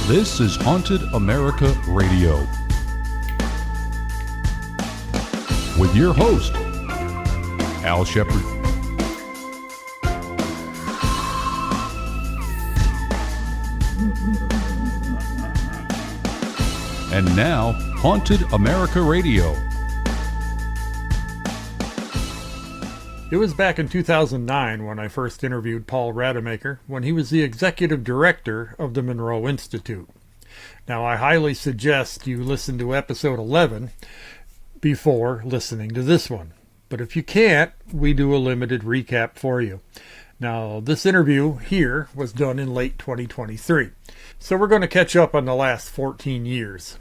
This is Haunted America Radio with your host, Al Shepard. And now, Haunted America Radio. It was back in 2009 when I first interviewed Paul Rademacher when he was the executive director of the Monroe Institute. Now, I highly suggest you listen to episode 11 before listening to this one. But if you can't, we do a limited recap for you. Now, this interview here was done in late 2023. So we're going to catch up on the last 14 years.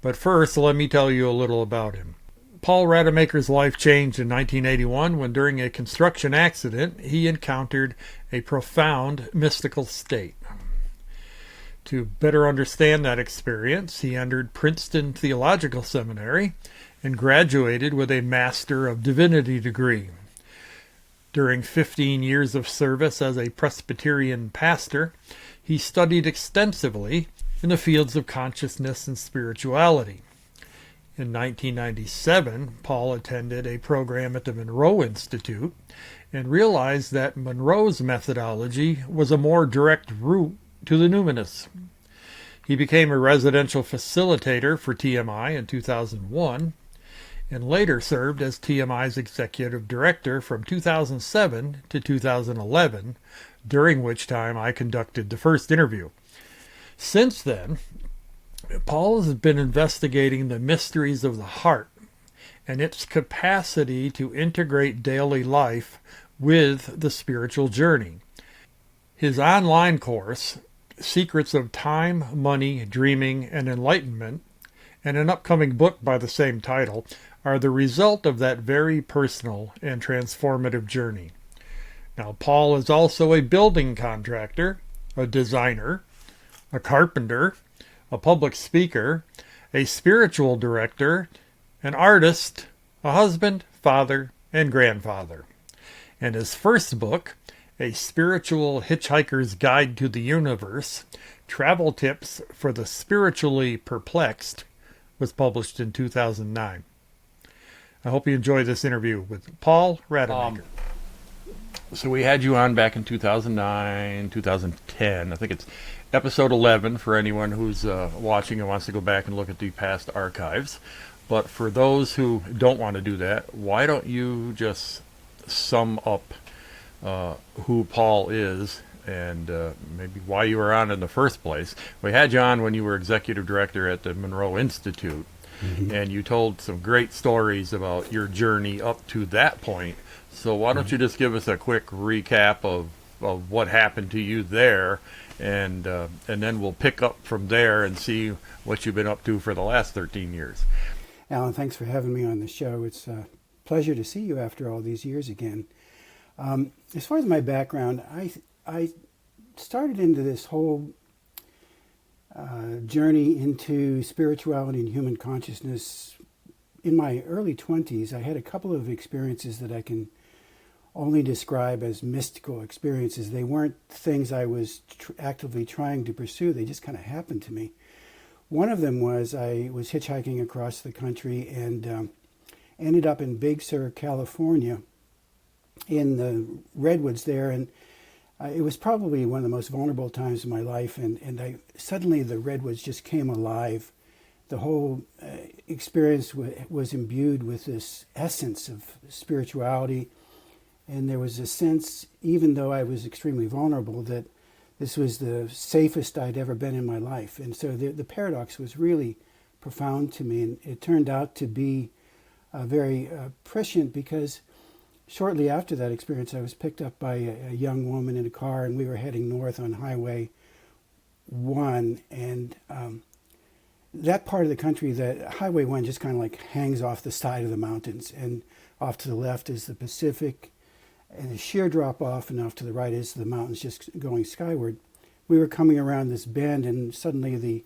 But first, let me tell you a little about him. Paul Rademacher's life changed in 1981 when, during a construction accident, he encountered a profound mystical state. To better understand that experience, he entered Princeton Theological Seminary and graduated with a Master of Divinity Degree. During 15 years of service as a Presbyterian pastor, he studied extensively in the fields of consciousness and spirituality. In 1997, Paul attended a program at the Monroe Institute and realized that Monroe's methodology was a more direct route to the numinous. He became a residential facilitator for TMI in 2001 and later served as TMI's executive director from 2007 to 2011, during which time I conducted the first interview. Since then, Paul has been investigating the mysteries of the heart and its capacity to integrate daily life with the spiritual journey. His online course, Secrets of Time, Money, Dreaming, and Enlightenment, and an upcoming book by the same title, are the result of that very personal and transformative journey. Now, Paul is also a building contractor, a designer, a carpenter, a public speaker, a spiritual director, an artist, a husband, father, and grandfather. And his first book, A Spiritual Hitchhiker's Guide to the Universe, Travel Tips for the Spiritually Perplexed, was published in 2009. I hope you enjoy this interview with Paul Rademacher. So we had you on back in 2009, 2010. I think it's episode 11 for anyone who's watching and wants to go back and look at the past archives. But for those who don't want to do that, why don't you just sum up who Paul is and maybe why you were on in the first place. We had you on when you were executive director at the Monroe Institute, and you told some great stories about your journey up to that point. So why don't you just give us a quick recap of what happened to you there, and then we'll pick up from there and see what you've been up to for the last 13 years. Alan, thanks for having me on the show. It's a pleasure to see you after all these years again. As far as my background, I started into this whole journey into spirituality and human consciousness in my early 20s. I had a couple of experiences that I can only describe as mystical experiences. They weren't things I was actively trying to pursue. They just kind of happened to me. One of them was I was hitchhiking across the country and ended up in Big Sur, California, in the redwoods there, and it was probably one of the most vulnerable times of my life, and suddenly the redwoods just came alive. The whole experience was imbued with this essence of spirituality, and there was a sense, even though I was extremely vulnerable, that this was the safest I'd ever been in my life. And so the paradox was really profound to me, and it turned out to be very prescient, because shortly after that experience, I was picked up by a young woman in a car, and we were heading north on Highway 1. And that part of the country, that Highway 1 just kind of like hangs off the side of the mountains. And off to the left is the Pacific, and a sheer drop off, and off to the right is the mountains just going skyward. We were coming around this bend, and suddenly the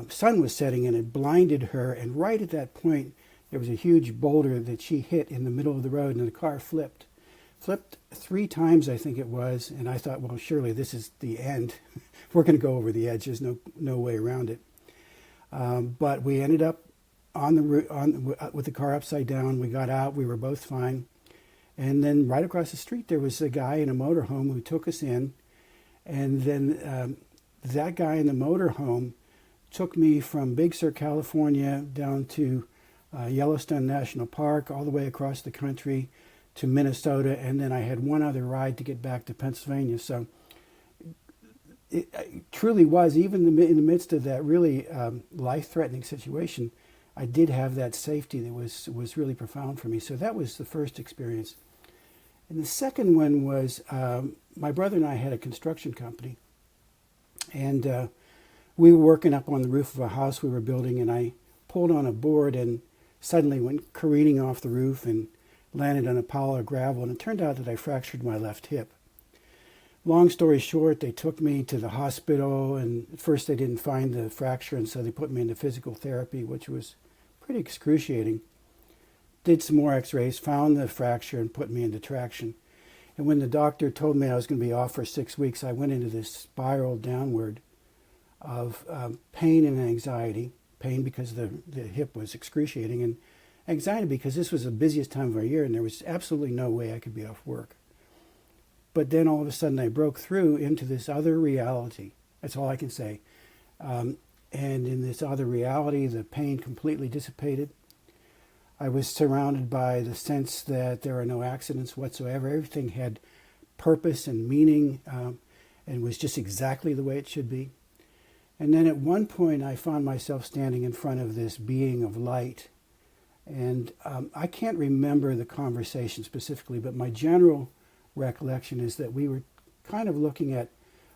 sun was setting, and it blinded her. And right at that point, there was a huge boulder that she hit in the middle of the road, and the car flipped flipped 3 times, I think it was, and I thought, well, surely this is the end. We're going to go over the edge. There's no way around it. But we ended up with the car upside down. We got out. We were both fine. And then right across the street, there was a guy in a motorhome who took us in. And then that guy in the motorhome took me from Big Sur, California, down to Yellowstone National Park, all the way across the country to Minnesota. And then I had one other ride to get back to Pennsylvania. So it truly was, even in the midst of that really life-threatening situation, I did have that safety that was really profound for me. So that was the first experience. And the second one was my brother and I had a construction company. And we were working up on the roof of a house we were building, and I pulled on a board and suddenly went careening off the roof and landed on a pile of gravel. And it turned out that I fractured my left hip. Long story short, they took me to the hospital, and at first they didn't find the fracture, and so they put me into physical therapy, which was pretty excruciating. Did some more x-rays, found the fracture, and put me into traction. And when the doctor told me I was going to be off for 6 weeks, I went into this spiral downward of pain and anxiety. Pain because the hip was excruciating, and anxiety because this was the busiest time of our year, and there was absolutely no way I could be off work. But then all of a sudden I broke through into this other reality. That's all I can say. And in this other reality, the pain completely dissipated. I was surrounded by the sense that there are no accidents whatsoever. Everything had purpose and meaning, and was just exactly the way it should be. And then at one point I found myself standing in front of this being of light. And I can't remember the conversation specifically, but my general recollection is that we were kind of looking at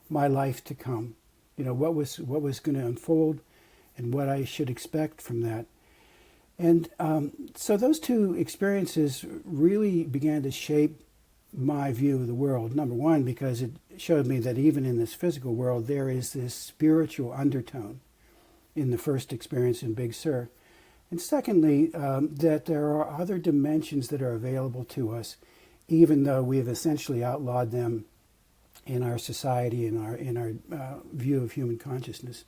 my life to come, what was going to unfold and what I should expect from that. And so those two experiences really began to shape my view of the world. Number one, because it showed me that even in this physical world, there is this spiritual undertone in the first experience in Big Sur. And secondly, that there are other dimensions that are available to us, even though we have essentially outlawed them in our society, in our view of human consciousness.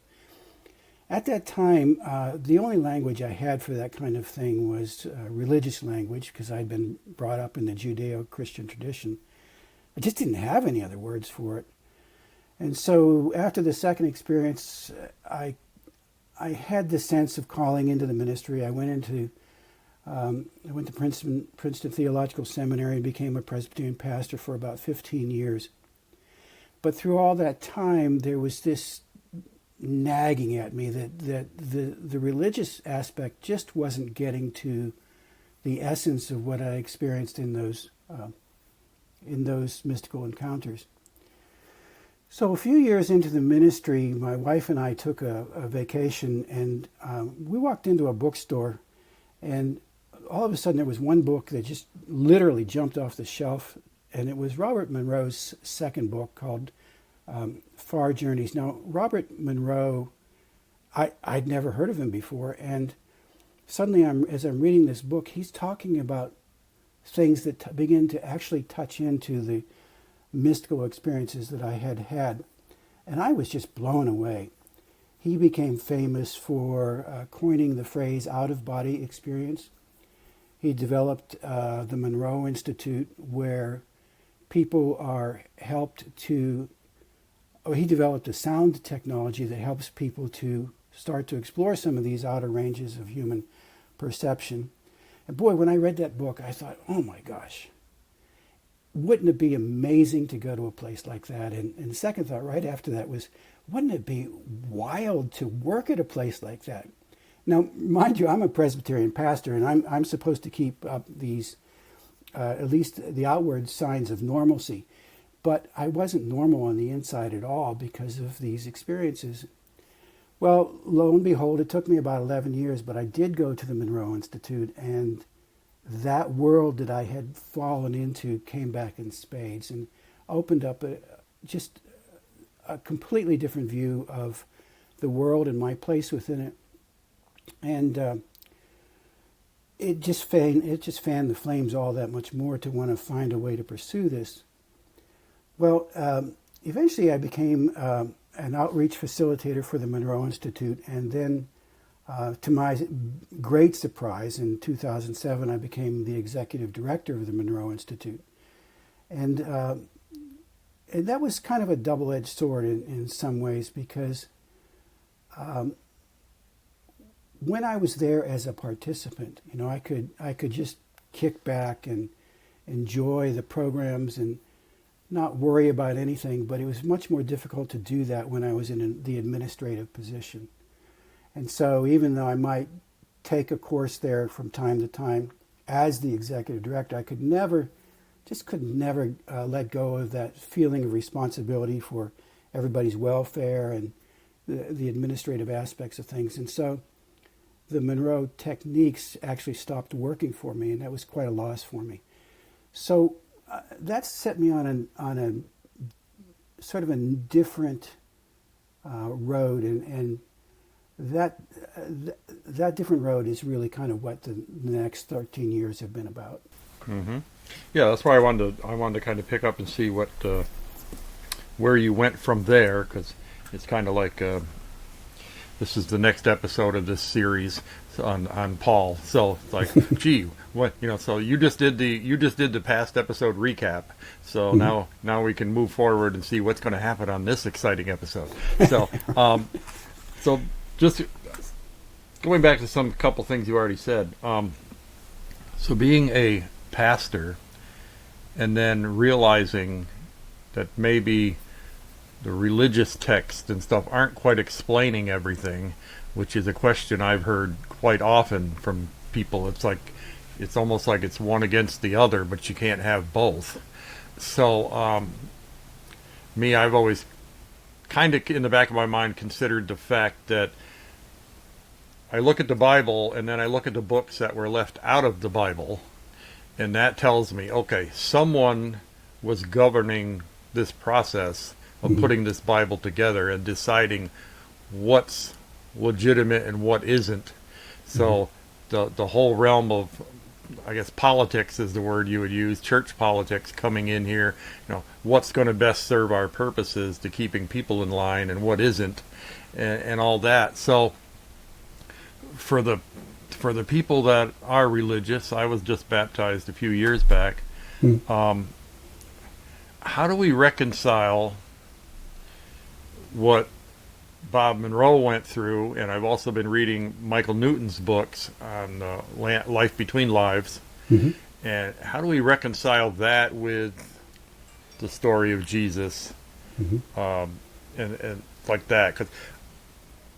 At that time, the only language I had for that kind of thing was religious language, because I'd been brought up in the Judeo-Christian tradition. I just didn't have any other words for it. And so after the second experience, I had the sense of calling into the ministry. I went to Princeton Theological Seminary and became a Presbyterian pastor for about 15 years. But through all that time, there was this nagging at me that the religious aspect just wasn't getting to the essence of what I experienced in those mystical encounters. So a few years into the ministry, my wife and I took a vacation, and we walked into a bookstore, and all of a sudden there was one book that just literally jumped off the shelf, and it was Robert Monroe's second book called Far Journeys. Now, Robert Monroe, I'd never heard of him before, and suddenly as I'm reading this book, he's talking about things that begin to actually touch into the mystical experiences that I had had, and I was just blown away. He became famous for coining the phrase out-of-body experience. He developed the Monroe Institute, where people are helped to... he developed a sound technology that helps people to start to explore some of these outer ranges of human perception. And boy, when I read that book, I thought, oh my gosh, wouldn't it be amazing to go to a place like that? And the second thought right after that was, wouldn't it be wild to work at a place like that? Now, mind you, I'm a Presbyterian pastor, and I'm supposed to keep up these, at least the outward signs of normalcy. But I wasn't normal on the inside at all because of these experiences. Well, lo and behold, it took me about 11 years, but I did go to the Monroe Institute, and that world that I had fallen into came back in spades and opened up just a completely different view of the world and my place within it. And it just fanned the flames all that much more to want to find a way to pursue this. Well, eventually I became an outreach facilitator for the Monroe Institute, and then to my great surprise, in 2007 I became the executive director of the Monroe Institute. And that was kind of a double-edged sword in some ways, because when I was there as a participant, I could just kick back and enjoy the programs and not worry about anything, but it was much more difficult to do that when I was in the administrative position. And so even though I might take a course there from time to time as the executive director, I could never let go of that feeling of responsibility for everybody's welfare and the administrative aspects of things. And so the Monroe techniques actually stopped working for me, and that was quite a loss for me. So that set me on a sort of a different road, and that different road is really kind of what the next 13 years have been about. Mm-hmm. Yeah, that's why I wanted to kind of pick up and see what where you went from there, because it's kind of like this is the next episode of this series on Paul. So it's like, gee, what So you just did the past episode recap. So now we can move forward and see what's going to happen on this exciting episode. So so just going back to some couple things you already said. So being a pastor, and then realizing that maybe the religious text and stuff aren't quite explaining everything, which is a question I've heard quite often from people. It's almost like it's one against the other, but you can't have both. So I've always kind of in the back of my mind considered the fact that I look at the Bible and then I look at the books that were left out of the Bible, and that tells me, okay, someone was governing this process of putting this Bible together and deciding what's legitimate and what isn't. So the whole realm of, I guess, politics is the word you would use, church politics coming in here, what's going to best serve our purposes to keeping people in line and what isn't, and all that. So for the people that are religious, I was just baptized a few years back. How do we reconcile what Bob Monroe went through, and I've also been reading Michael Newton's books on life between lives, and how do we reconcile that with the story of Jesus, and like that? Because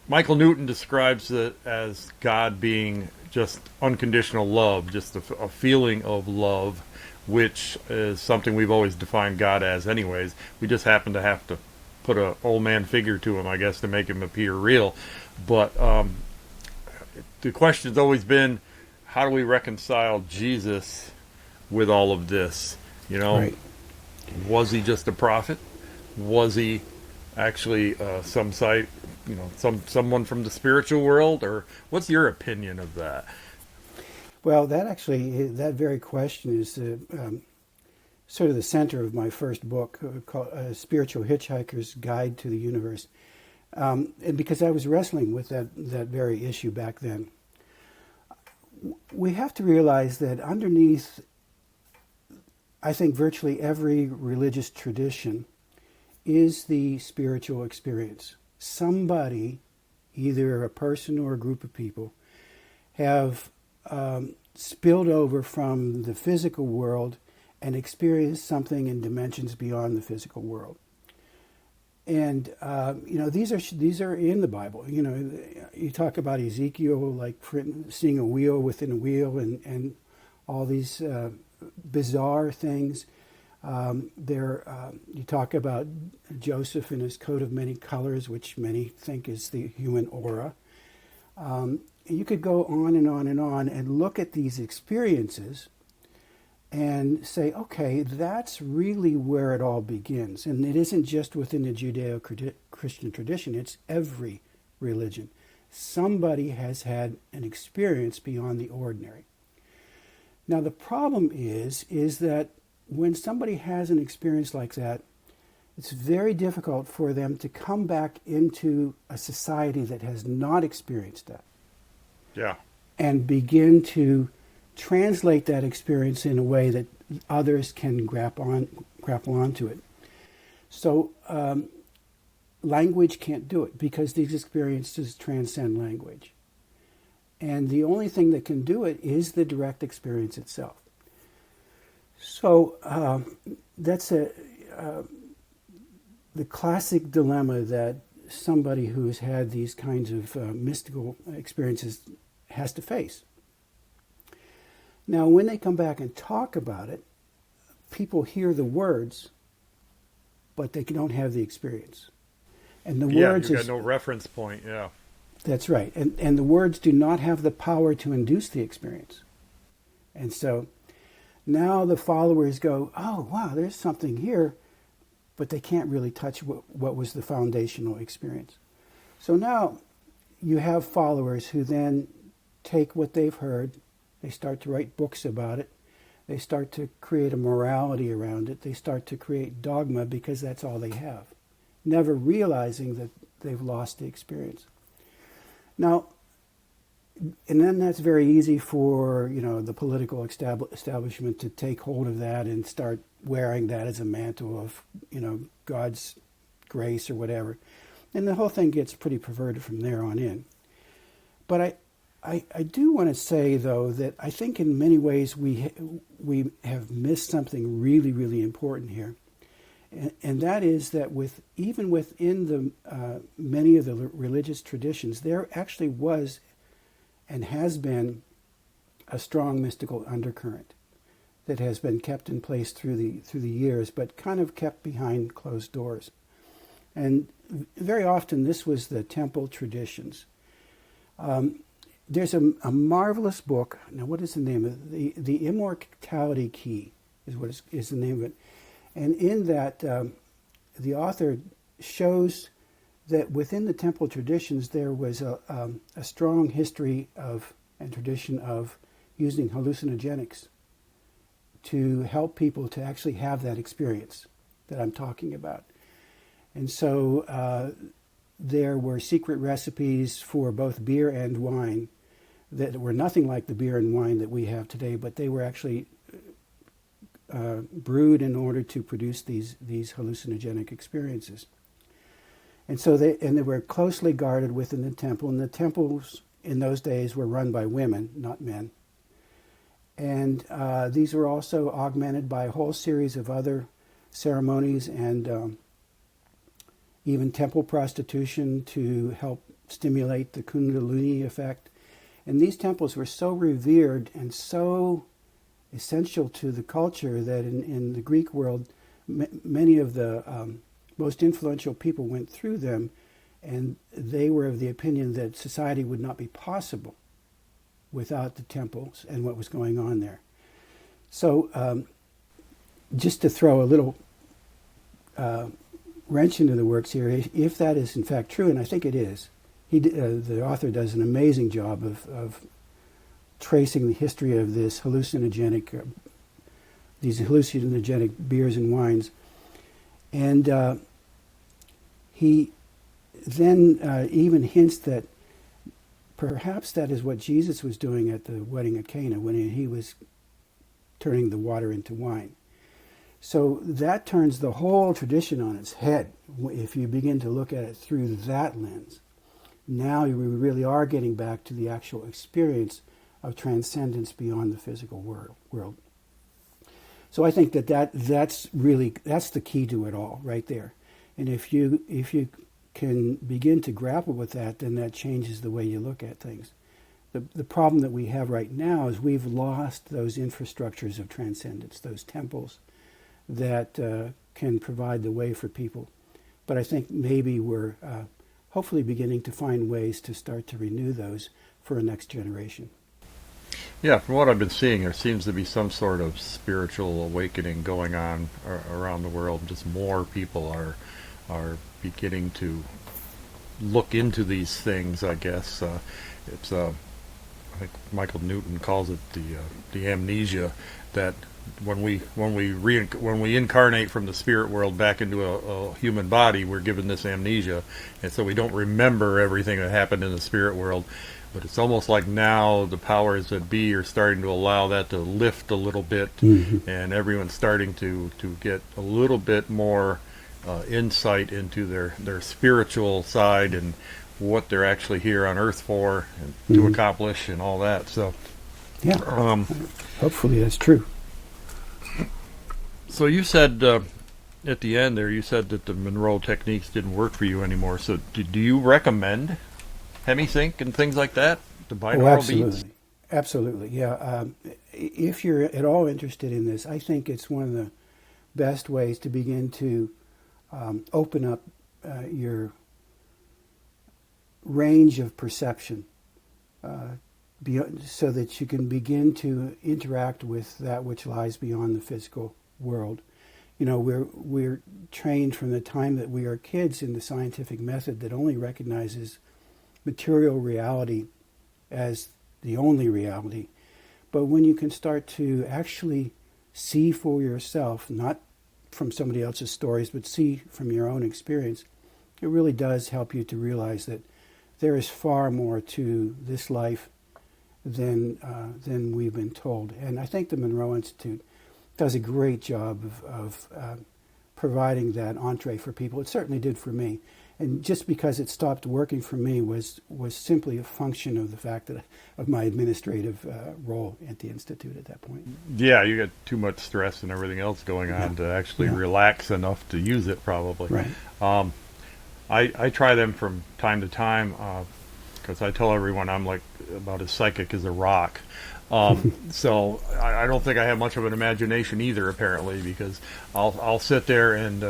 Michael Newton describes it as God being just unconditional love, just a feeling of love, which is something we've always defined God as anyways. We just happen to have to put a old man figure to him, I guess, to make him appear real. But the question's always been, how do we reconcile Jesus with all of this? Right. Was he just a prophet? Was he actually someone from the spiritual world? Or what's your opinion of that? Well, that very question is sort of the center of my first book, called Spiritual Hitchhiker's Guide to the Universe. And because I was wrestling with that very issue back then. We have to realize that underneath, I think, virtually every religious tradition is the spiritual experience. Somebody, either a person or a group of people, have spilled over from the physical world and experienced something in dimensions beyond the physical world. And these are in the Bible. You talk about Ezekiel, like seeing a wheel within a wheel, and all these bizarre things. You talk about Joseph in his coat of many colors, which many think is the human aura. You could go on and on and on and look at these experiences and say, okay, that's really where it all begins. And it isn't just within the Judeo-Christian tradition, it's every religion. Somebody has had an experience beyond the ordinary. Now the problem is that when somebody has an experience like that, it's very difficult for them to come back into a society that has not experienced that. Yeah. And begin to translate that experience in a way that others can grapple onto it. So language can't do it because these experiences transcend language. And the only thing that can do it is the direct experience itself. So that's the classic dilemma that somebody who's had these kinds of mystical experiences has to face. Now, when they come back and talk about it, people hear the words, but they don't have the experience. And the words you got no reference point, yeah. That's right. And the words do not have the power to induce the experience. And so now the followers go, oh, wow, there's something here, but they can't really touch what was the foundational experience. So now you have followers who then take what they've heard, they start to write books about it, they start to create a morality around it, they start to create dogma because that's all they have, never realizing that they've lost the experience. Now, and then that's very easy for, the political establishment to take hold of that and start wearing that as a mantle of, God's grace or whatever. And the whole thing gets pretty perverted from there on in. But I do want to say, though, that I think in many ways we have missed something really, really important here. And that is that even within the many of the religious traditions, there actually was and has been a strong mystical undercurrent that has been kept in place through the years, but kind of kept behind closed doors. And very often this was the temple traditions. There's a marvelous book. Now, what is the name of it? The Immortality Key is the name of it. And in that, the author shows that within the temple traditions there was a strong history and tradition of using hallucinogenics to help people to actually have that experience that I'm talking about. And so there were secret recipes for both beer and wine that were nothing like the beer and wine that we have today, but they were actually brewed in order to produce these hallucinogenic experiences. And so they were closely guarded within the temple, and the temples in those days were run by women, not men. And these were also augmented by a whole series of other ceremonies and even temple prostitution to help stimulate the Kundalini effect. And these temples were so revered and so essential to the culture that in the Greek world, many of the most influential people went through them, and they were of the opinion that society would not be possible without the temples and what was going on there. So just to throw a little wrench into the works here, if that is in fact true, and I think it is, the author does an amazing job of tracing the history of these hallucinogenic beers and wines. And he then even hints that perhaps that is what Jesus was doing at the wedding at Cana when he was turning the water into wine. So that turns the whole tradition on its head if you begin to look at it through that lens. Now we really are getting back to the actual experience of transcendence beyond the physical world. So I think that's the key to it all right there. And if you can begin to grapple with that, then that changes the way you look at things. The problem that we have right now is we've lost those infrastructures of transcendence, those temples that can provide the way for people. But I think maybe we're hopefully beginning to find ways to start to renew those for a next generation. Yeah, from what I've been seeing, there seems to be some sort of spiritual awakening going on around the world. Just more people are beginning to look into these things, I guess. It's think Michael Newton calls it the amnesia, that when we incarnate from the spirit world back into a human body, we're given this amnesia, and so we don't remember everything that happened in the spirit world. But it's almost like now the powers that be are starting to allow that to lift a little bit, and everyone's starting to get a little bit more insight into their spiritual side and what they're actually here on Earth for and to accomplish and all that. So, yeah, hopefully that's true. So you said at the end there, you said that the Monroe techniques didn't work for you anymore. So do you recommend hemisync and things like that? The binaural beats? Absolutely, yeah. If you're at all interested in this, I think it's one of the best ways to begin to open up your range of perception so that you can begin to interact with that which lies beyond the physical world. You know, we're trained from the time that we are kids in the scientific method that only recognizes material reality as the only reality. But when you can start to actually see for yourself, not from somebody else's stories, but see from your own experience, it really does help you to realize that there is far more to this life than we've been told. And I think the Monroe Institute does a great job of providing that entree for people. It certainly did for me. And just because it stopped working for me was simply a function of the fact that of my administrative role at the Institute at that point. Yeah, you got too much stress and everything else going on to actually relax enough to use it, probably. Right. I try them from time to time because I tell everyone I'm like about as psychic as a rock. So I don't think I have much of an imagination either, apparently, because I'll sit there and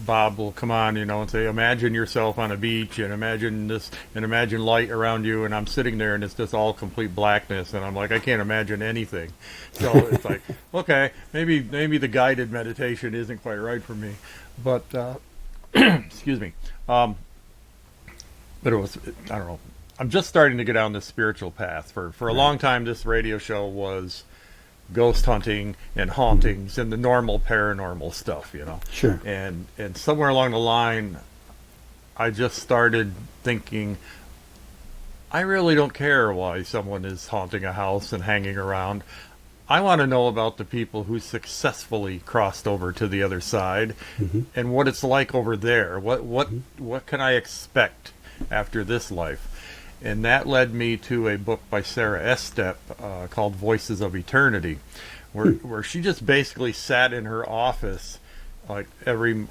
Bob will come on, and say, imagine yourself on a beach and imagine this and imagine light around you, and I'm sitting there and it's just all complete blackness, and I'm like, I can't imagine anything. So it's like, okay, maybe the guided meditation isn't quite right for me, but excuse me. But it was, I don't know. I'm just starting to get down this spiritual path. For a long time, this radio show was ghost hunting and hauntings and the normal paranormal stuff, Sure. And somewhere along the line, I just started thinking, I really don't care why someone is haunting a house and hanging around. I want to know about the people who successfully crossed over to the other side and what it's like over there. What can I expect after this life? And that led me to a book by Sarah Estep called Voices of Eternity, where she just basically sat in her office like every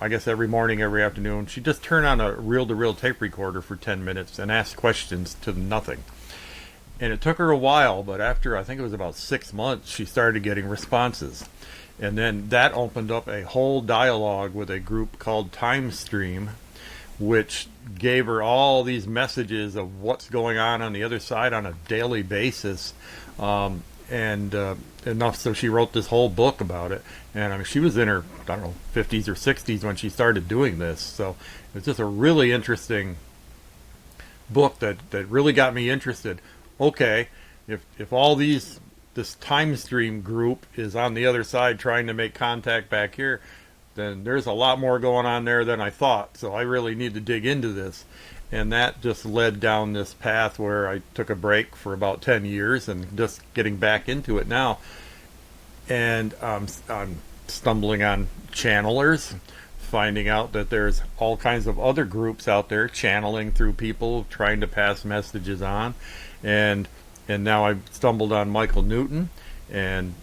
morning, every afternoon. She just turned on a reel-to-reel tape recorder for 10 minutes and asked questions to nothing. And it took her a while, but after I think it was about 6 months, she started getting responses. And then that opened up a whole dialogue with a group called Time Stream, which gave her all these messages of what's going on the other side on a daily basis, and enough so she wrote this whole book about it. And I mean, she was in her 50s or 60s when she started doing this, so it's just a really interesting book that really got me interested. Okay, if all this Time Stream group is on the other side trying to make contact back here, then there's a lot more going on there than I thought. So I really need to dig into this. And that just led down this path where I took a break for about 10 years and just getting back into it now. And I'm stumbling on channelers, finding out that there's all kinds of other groups out there channeling through people, trying to pass messages on. And now I've stumbled on Michael Newton, and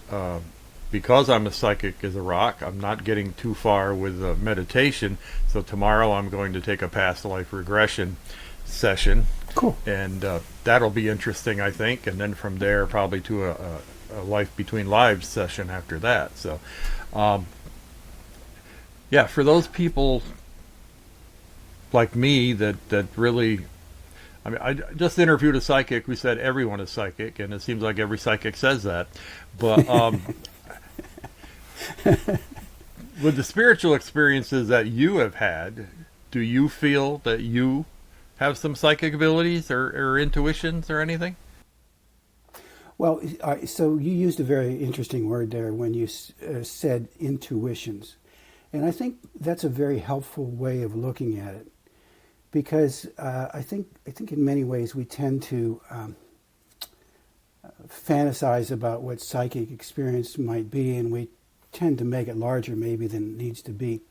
because I'm a psychic as a rock, I'm not getting too far with meditation. So tomorrow I'm going to take a past life regression session. Cool. And that'll be interesting, I think. And then from there, probably to a life between lives session after that. So, yeah, for those people like me that really... I mean, I just interviewed a psychic who said everyone is psychic, and it seems like every psychic says that. But... with the spiritual experiences that you have had, do you feel that you have some psychic abilities or intuitions or anything? Well, so you used a very interesting word there when you said intuitions. And I think that's a very helpful way of looking at it, because I think in many ways we tend to fantasize about what psychic experience might be, and we tend to make it larger maybe than it needs to be.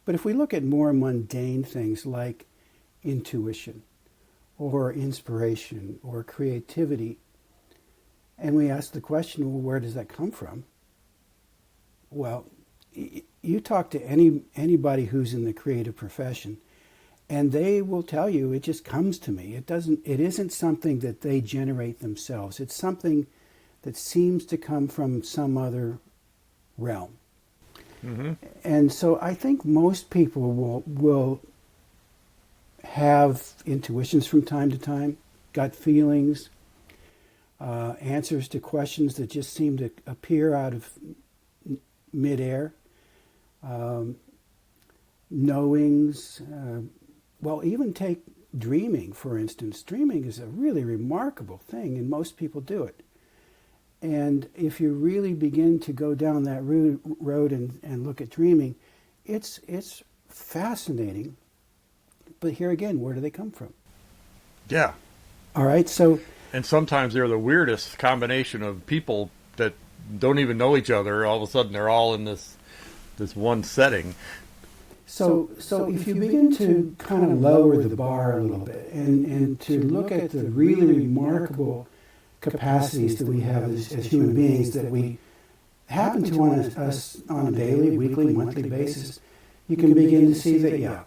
But if we look at more mundane things like intuition or inspiration or creativity, and we ask the question, well, where does that come from? Well, you talk to anybody who's in the creative profession, and they will tell you it just comes to me. It isn't something that they generate themselves. It's something that seems to come from some other realm. Mm-hmm. And so I think most people will have intuitions from time to time, gut feelings, answers to questions that just seem to appear out of midair, knowings. Well, even take dreaming, for instance. Dreaming is a really remarkable thing, and most people do it. And if you really begin to go down that road and look at dreaming, it's fascinating. But here again, where do they come from? Yeah. All right, so... And sometimes they're the weirdest combination of people that don't even know each other. All of a sudden, they're all in this one setting. So if you begin to kind of lower the bar a little bit and to look at the really remarkable capacities that we have as human beings that we happen to us on a daily, weekly, monthly basis, you can begin to see that, yeah,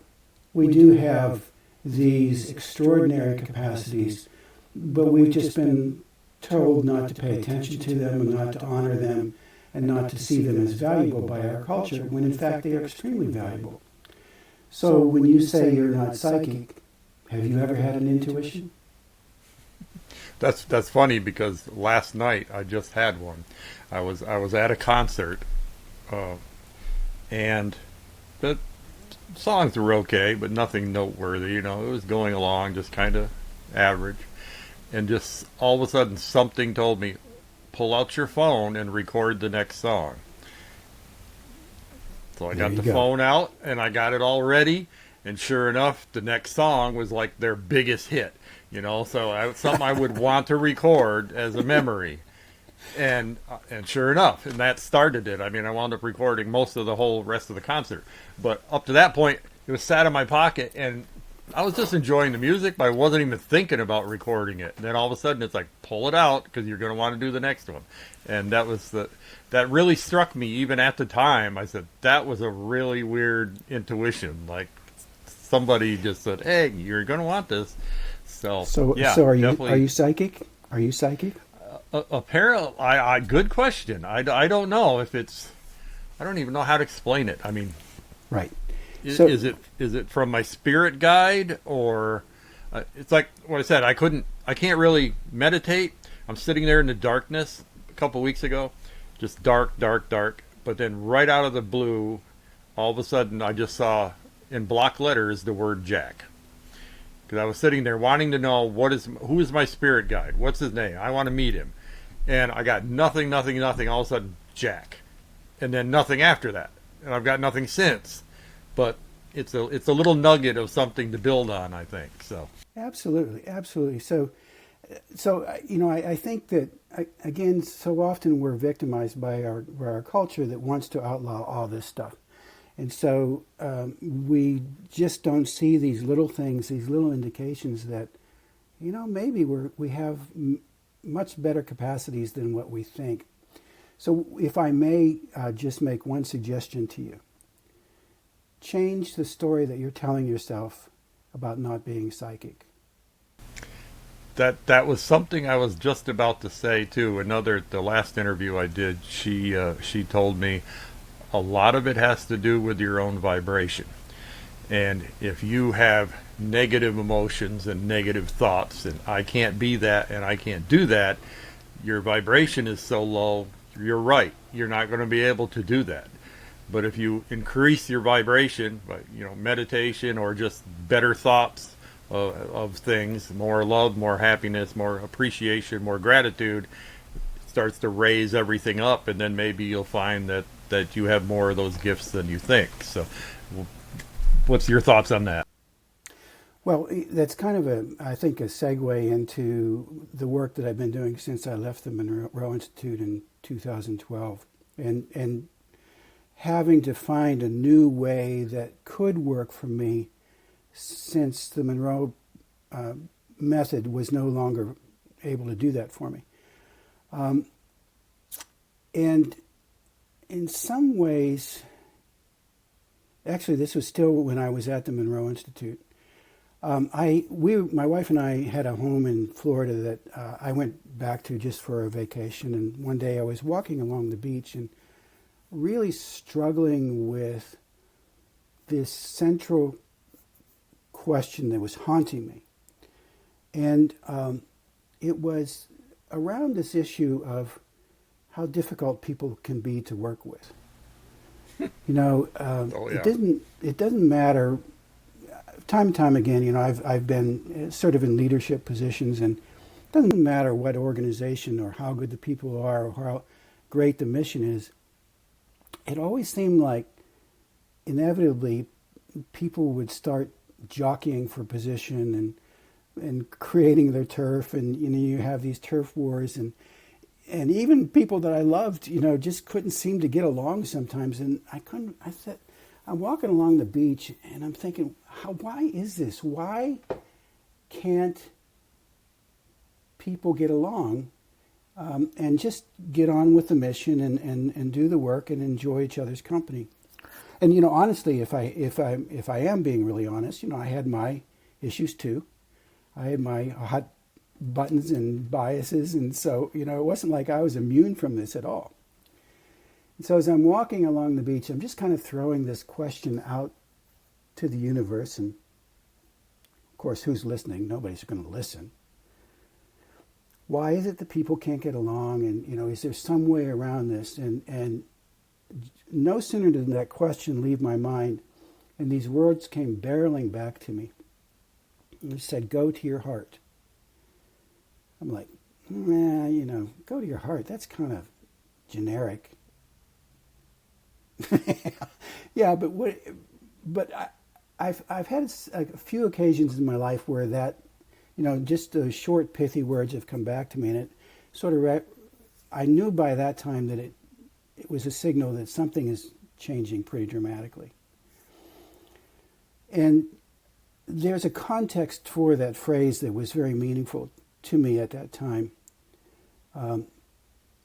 we do have these extraordinary capacities, but we've just been told not to pay attention to them and not to honor them and not to see them as valuable by our culture, when in fact they are extremely valuable. So when you say you're not psychic, have you ever had an intuition? That's funny, because last night I just had one. I was at a concert, and the songs were okay, but nothing noteworthy. You know, it was going along just kind of average, and just all of a sudden something told me, pull out your phone and record the next song. So I got the phone out and I got it all ready, and sure enough, the next song was like their biggest hit. You know, so something I would want to record as a memory, and sure enough, and that started it. I mean, I wound up recording most of the whole rest of the concert, but up to that point, it was sat in my pocket, and I was just enjoying the music, but I wasn't even thinking about recording it. And then all of a sudden, it's like, pull it out, because you're going to want to do the next one. And that really struck me even at the time. I said, that was a really weird intuition. Like, somebody just said, hey, you're going to want this. So are you psychic? Are you psychic? Apparently, good question. I don't know if it's. I don't even know how to explain it. I mean, right. Is it from my spirit guide, or it's like what I said. I can't really meditate. I'm sitting there in the darkness a couple weeks ago, just dark. But then right out of the blue, all of a sudden I just saw in block letters the word Jack. Because I was sitting there wanting to know who is my spirit guide? What's his name? I want to meet him. And I got nothing. All of a sudden, Jack. And then nothing after that. And I've got nothing since. But it's a little nugget of something to build on, I think. So absolutely. So I think that, again, so often we're victimized by our culture that wants to outlaw all this stuff. And so we just don't see these little things, these little indications that, maybe we have much better capacities than what we think. So if I may just make one suggestion to you, change the story that you're telling yourself about not being psychic. That was something I was just about to say too. The last interview I did, she told me, a lot of it has to do with your own vibration. And if you have negative emotions and negative thoughts, and I can't be that and I can't do that, your vibration is so low, you're right. You're not going to be able to do that. But if you increase your vibration by, meditation or just better thoughts of things, more love, more happiness, more appreciation, more gratitude, starts to raise everything up, and then maybe you'll find that you have more of those gifts than you think. So what's your thoughts on that? Well, that's kind of I think, a segue into the work that I've been doing since I left the Monroe Institute in 2012. And having to find a new way that could work for me, since the Monroe method was no longer able to do that for me. And in some ways, actually this was still when I was at the Monroe Institute, my wife and I had a home in Florida that I went back to just for a vacation. And one day I was walking along the beach and really struggling with this central question that was haunting me. And it was around this issue of how difficult people can be to work with. It doesn't matter. Time and time again, I've been sort of in leadership positions, and it doesn't matter what organization or how good the people are or how great the mission is. It always seemed like inevitably people would start jockeying for position and creating their turf, and you have these turf wars, and even people that I loved, just couldn't seem to get along sometimes. And I said, I'm walking along the beach and I'm thinking, why is this? Why can't people get along and just get on with the mission and do the work and enjoy each other's company? And honestly, if I am being really honest, I had my issues too. I had my hot buttons and biases, and so it wasn't like I was immune from this at all. And so as I'm walking along the beach, I'm just kind of throwing this question out to the universe, and of course, who's listening? Nobody's going to listen. Why is it that people can't get along? And is there some way around this? And no sooner did that question leave my mind, and these words came barreling back to me. It said, "Go to your heart." I'm like, go to your heart. That's kind of generic. Yeah, but I've had a few occasions in my life where that, just those short, pithy words have come back to me, and it sort of, I knew by that time that it was a signal that something is changing pretty dramatically. And there's a context for that phrase that was very meaningful to me at that time.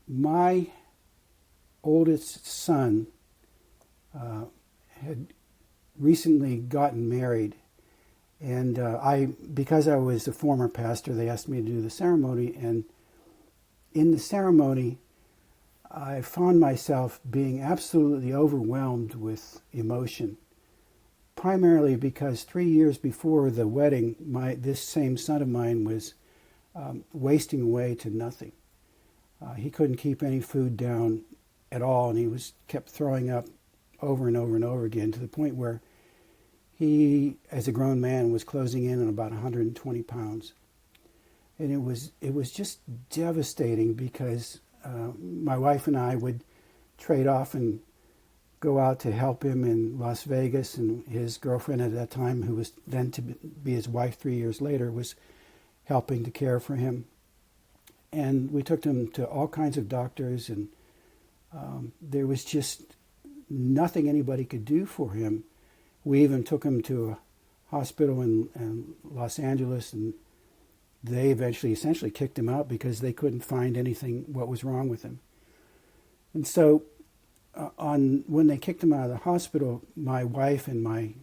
My oldest son had recently gotten married, and because I was a former pastor, they asked me to do the ceremony, and in the ceremony, I found myself being absolutely overwhelmed with emotion, primarily because 3 years before the wedding, this same son of mine was wasting away to nothing. He couldn't keep any food down at all, and he kept throwing up over and over and over again, to the point where he, as a grown man, was closing in on about 120 pounds. And it was just devastating, because my wife and I would trade off and go out to help him in Las Vegas, and his girlfriend at that time, who was then to be his wife 3 years later, was helping to care for him. And we took him to all kinds of doctors, and there was just nothing anybody could do for him. We even took him to a hospital in Los Angeles, and they essentially kicked him out because they couldn't find what was wrong with him. And so when they kicked him out of the hospital, my wife and my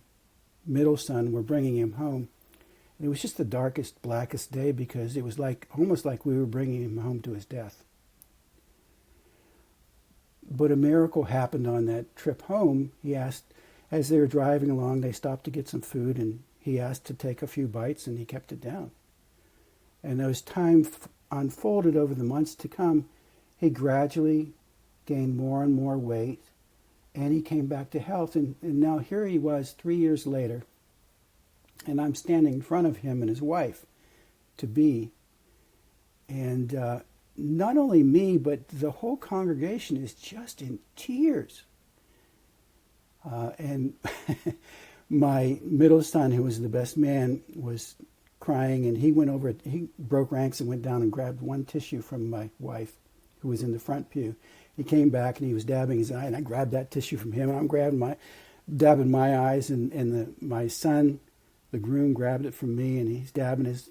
middle son were bringing him home. And it was just the darkest, blackest day, because it was almost like we were bringing him home to his death. But a miracle happened on that trip home. He asked, as they were driving along, they stopped to get some food, and he asked to take a few bites, and he kept it down. And as time unfolded over the months to come, he gradually gained more and more weight, and he came back to health. And now here he was 3 years later, and I'm standing in front of him and his wife to be, and not only me, but the whole congregation is just in tears. And my middle son, who was the best man, was crying, and he broke ranks and went down and grabbed one tissue from my wife, who was in the front pew. He came back and he was dabbing his eye, and I grabbed that tissue from him, and I'm dabbing my eyes, and my son, the groom, grabbed it from me, and he's dabbing his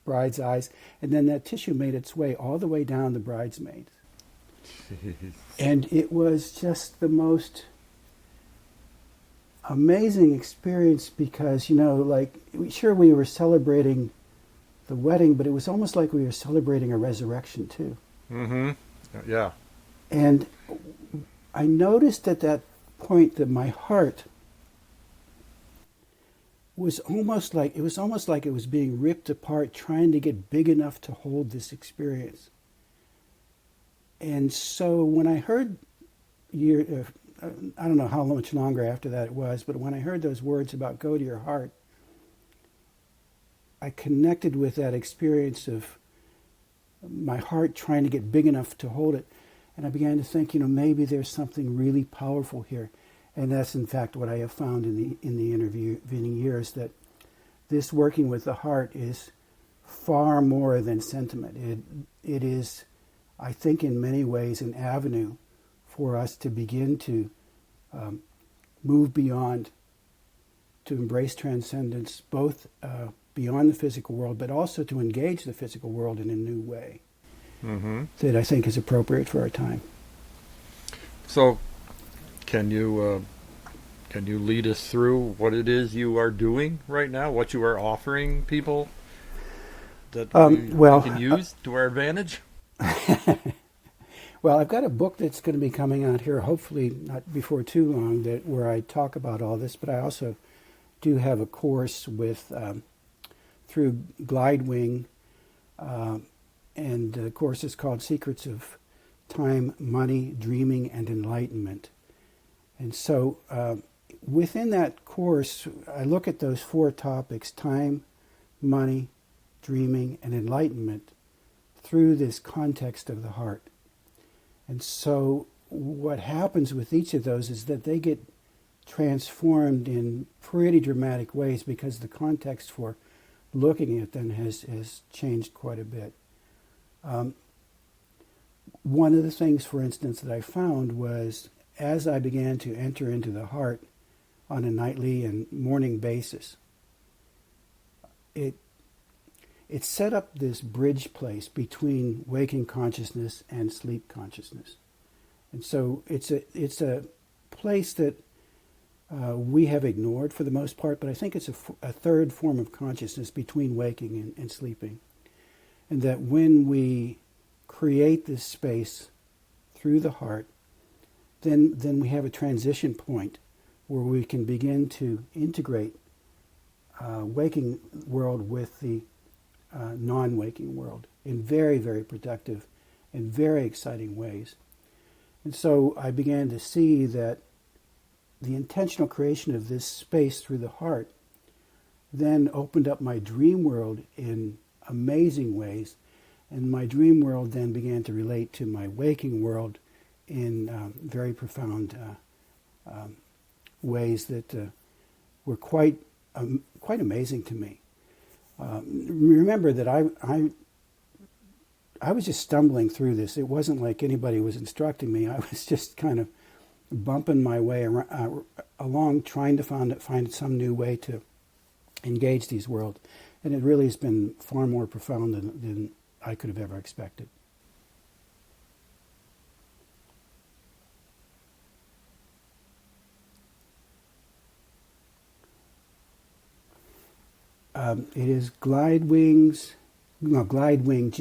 bride's eyes, and then that tissue made its way all the way down the bridesmaid. Jeez. And it was just the most amazing experience because, we were celebrating the wedding, but it was almost like we were celebrating a resurrection too. Mm-hmm. Yeah. And I noticed at that point that my heart was almost like it was being ripped apart, trying to get big enough to hold this experience. And so when I heard, I don't know how much longer after that it was, but when I heard those words about go to your heart, I connected with that experience of my heart trying to get big enough to hold it. And I began to think, maybe there's something really powerful here. And that's, in fact, what I have found in the intervening years, that this working with the heart is far more than sentiment. It is, I think, in many ways, an avenue for us to begin to move beyond, to embrace transcendence, both beyond the physical world, but also to engage the physical world in a new way that I think is appropriate for our time. So, can you lead us through what it is you are doing right now, what you are offering people that we can use to our advantage? Well, I've got a book that's going to be coming out here, hopefully not before too long, where I talk about all this, but I also do have a course with through Glidewing, and the course is called Secrets of Time, Money, Dreaming, and Enlightenment. And so within that course, I look at those four topics: time, money, dreaming, and enlightenment, through this context of the heart. And so what happens with each of those is that they get transformed in pretty dramatic ways because the context for looking at them has changed quite a bit. One of the things, for instance, that I found was, as I began to enter into the heart on a nightly and morning basis, it set up this bridge place between waking consciousness and sleep consciousness. And so it's a place that we have ignored for the most part, but I think it's a third form of consciousness between waking and sleeping. And that when we create this space through the heart, then we have a transition point where we can begin to integrate waking world with the non-waking world in very, very productive and very exciting ways. And so I began to see that the intentional creation of this space through the heart then opened up my dream world in amazing ways, and my dream world then began to relate to my waking world in very profound ways that were quite amazing to me. Remember that I was just stumbling through this. It wasn't like anybody was instructing me. I was just kind of bumping my way along, trying to find some new way to engage these worlds. And it really has been far more profound than I could have ever expected. It is Glidewing, Glidewing,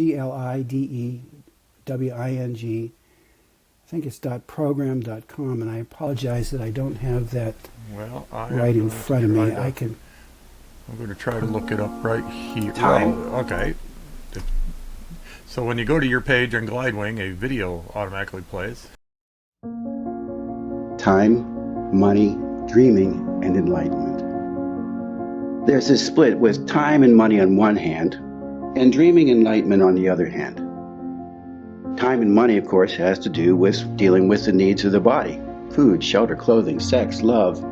I think it's .program.com, and I apologize that I don't have that right in front of me. I'm going to try to look it up right here. Time. Well, okay. So when you go to your page on Glidewing, a video automatically plays. Time, money, dreaming, and enlightenment. There's this split with time and money on one hand, and dreaming enlightenment on the other hand. Time and money, of course, has to do with dealing with the needs of the body: food, shelter, clothing, sex, love.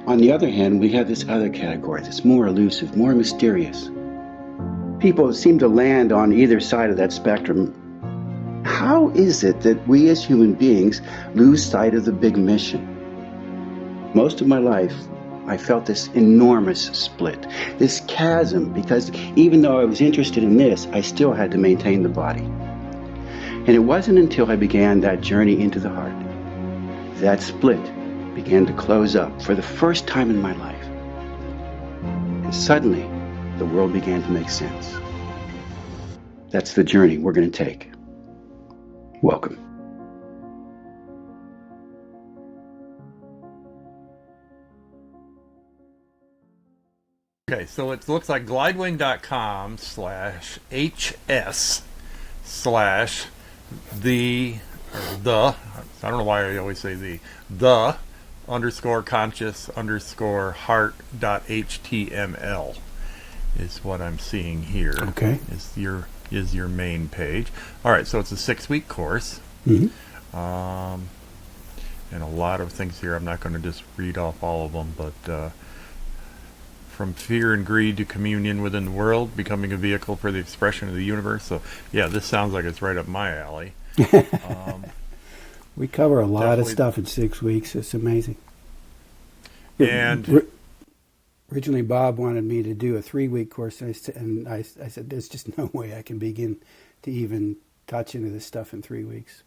On the other hand, we have this other category that's more elusive, more mysterious. People seem to land on either side of that spectrum. How is it that we as human beings lose sight of the big mission? Most of my life, I felt this enormous split, this chasm, because even though I was interested in this, I still had to maintain the body. And it wasn't until I began that journey into the heart, that split began to close up for the first time in my life. And suddenly, the world began to make sense. That's the journey we're going to take. Welcome. Okay, so it looks like glidewing.com/HS/the, I don't know why I always say the _conscious_heart.html is what I'm seeing here. Okay. Is your main page. All right, so it's a 6-week course. Mm-hmm. And a lot of things here. I'm not going to just read off all of them, but from fear and greed to communion within the world, becoming a vehicle for the expression of the universe. So, yeah, this sounds like it's right up my alley. We cover a lot of stuff in 6 weeks. It's amazing. And originally, Bob wanted me to do a 3-week course, and I said, "There's just no way I can begin to even touch into this stuff in 3 weeks."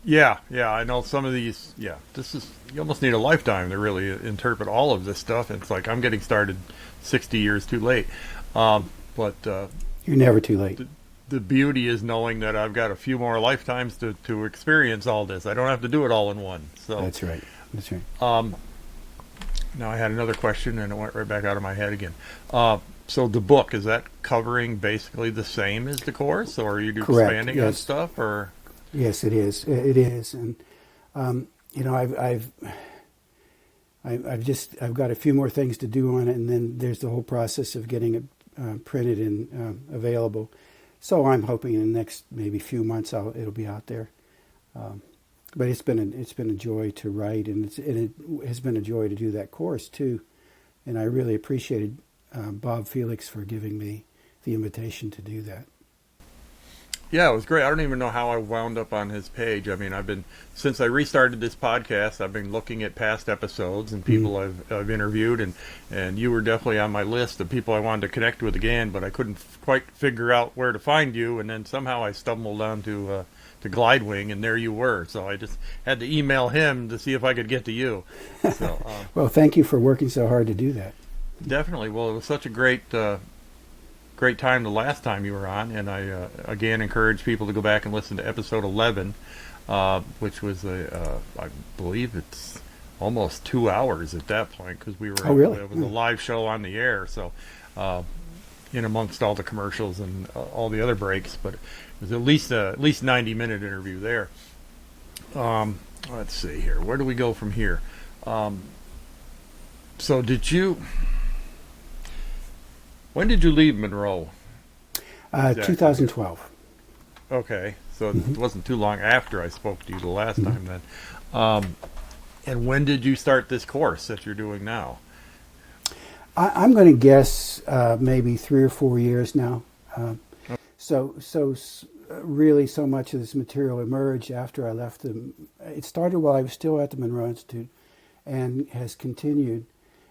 Yeah, I know some of these. Yeah, this is, you almost need a lifetime to really interpret all of this stuff. It's like I'm getting started 60 years too late. But you're never too late. The beauty is knowing that I've got a few more lifetimes to experience all this. I don't have to do it all in one. So That's right. Now I had another question and it went right back out of my head again. So the book, is that covering basically the same as the course, or are you expanding on stuff, or? Yes, it is. It is, and I've got a few more things to do on it, and then there's the whole process of getting it printed and available. So I'm hoping in the next maybe few months it'll be out there. But it's been a joy to write, and it has been a joy to do that course too. And I really appreciated Bob Felix for giving me the invitation to do that. Yeah, it was great. I don't even know how I wound up on his page. I mean, since I restarted this podcast, I've been looking at past episodes and people I've interviewed, and you were definitely on my list of people I wanted to connect with again, but I couldn't quite figure out where to find you, and then somehow I stumbled onto Glidewing, and there you were. So I just had to email him to see if I could get to you. So, well, thank you for working so hard to do that. Definitely. Well, it was such a great time the last time you were on, and I again encourage people to go back and listen to episode 11, which was I believe it's almost 2 hours at that point, because we were it was a live show on the air, so in amongst all the commercials and all the other breaks, but it was at least 90-minute interview there. Let's see here, where do we go from here? So when did you leave Monroe? 2012. Okay, so it wasn't too long after I spoke to you the last time then. And when did you start this course that you're doing now? I'm going to guess maybe 3 or 4 years now. So really so much of this material emerged after I left them. It started while I was still at the Monroe Institute and has continued.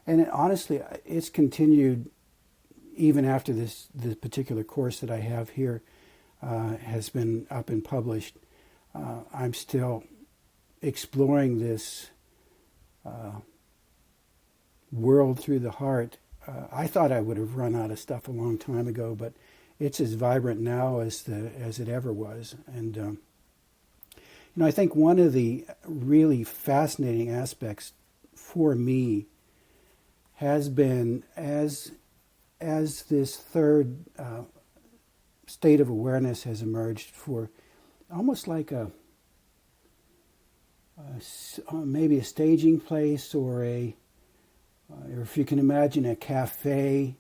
And honestly, it's continued even after this particular course that I have here has been up and published. I'm still exploring this world through the heart. I thought I would have run out of stuff a long time ago, but it's as vibrant now as it ever was. And I think one of the really fascinating aspects for me has been as this third state of awareness has emerged, for almost like maybe a staging place, or if you can imagine a cafe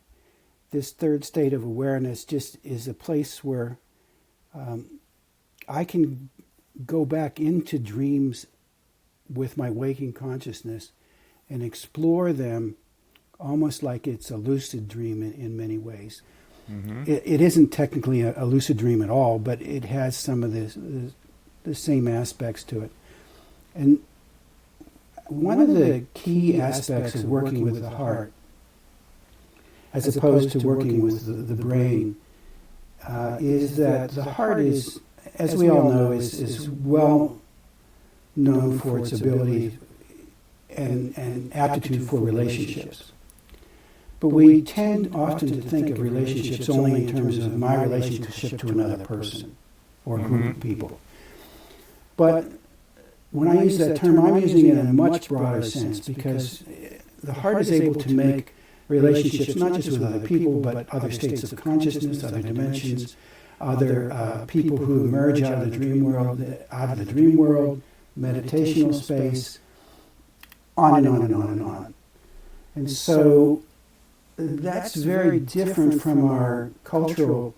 this third state of awareness just is a place where I can go back into dreams with my waking consciousness and explore them almost like it's a lucid dream in many ways. Mm-hmm. It isn't technically a lucid dream at all, but it has some of the same aspects to it. And one of the key aspects of working with the heart, as opposed to working with the brain, is that the heart is, as we all know, is well known for its ability and aptitude for relationships. But we tend often to think of relationships only in terms of my relationship to another person or a group of people. But when I use that term, I'm using it in a much broader sense, because the heart is able to make relationships not just with other people, but other states of consciousness, other dimensions, other people who emerge out of the dream world, meditational space, on and on and on and on. And so that's very different from our cultural